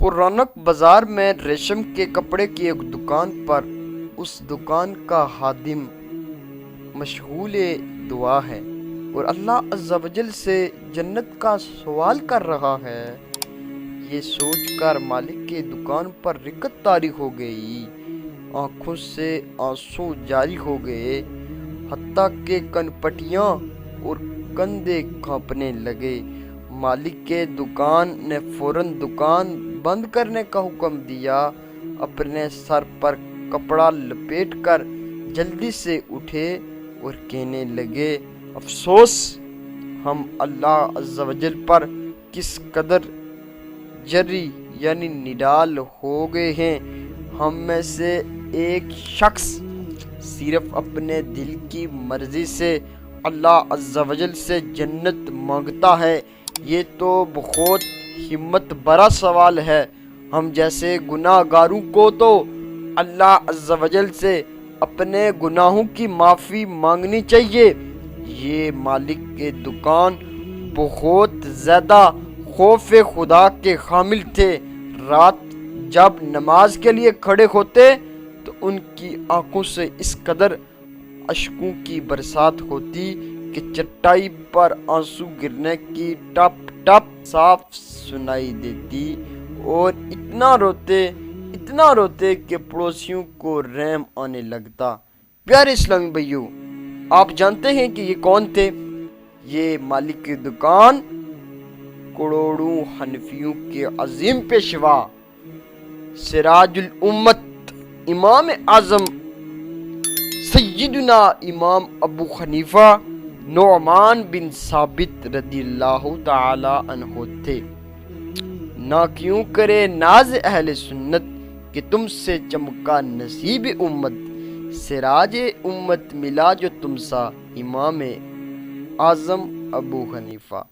پرانک بازار میں ریشم کے کپڑے کی ایک دکان پر اس دکان کا خادم مشغول دعا ہے اور اللہ عز و جل سے جنت کا سوال کر رہا ہے۔ یہ سوچ کر مالک کی دکان پر رکت طاری ہو گئی، آنکھوں سے آنسو جاری ہو گئے، حتیٰ کہ کن پٹیاں اور کندھے کانپنے لگے۔ مالک کے دکان نے فوراً دکان بند کرنے کا حکم دیا، اپنے سر پر کپڑا لپیٹ کر جلدی سے اٹھے اور کہنے لگے، افسوس، ہم اللہ عز و جل پر کس قدر جری یعنی نڈال ہو گئے ہیں۔ ہم میں سے ایک شخص صرف اپنے دل کی مرضی سے اللہ عز و جل سے جنت مانگتا ہے، یہ تو بہت ہمت بھرا سوال ہے۔ ہم جیسے گناہ گاروں کو تو اللہ عز و جل سے اپنے گناہوں کی معافی مانگنی چاہیے۔ یہ مالک کے دکان بہت زیادہ خوف خدا کے حامل تھے۔ رات جب نماز کے لیے کھڑے ہوتے تو ان کی آنکھوں سے اس قدر اشکوں کی برسات ہوتی کہ چٹائی پر آنسو گرنے کی ٹپ ٹپ صاف سنائی دیتی، اور اتنا روتے کہ پڑوسیوں کو رحم آنے لگتا۔ پیارے اسلامی بھائیو، آپ جانتے ہیں کہ یہ کون تھے؟ یہ مالک کی دکان کروڑوں حنفیوں کے عظیم پیشوا، سراج الامت، امام اعظم سیدنا امام ابو حنیفہ نعمان بن ثابت رضی اللہ تعالی عنہ تھے۔ نہ کیوں کرے ناز اہل سنت کہ تم سے چمکا نصیب امت، سراج امت ملا جو تم سا امام اعظم ابو حنیفہ۔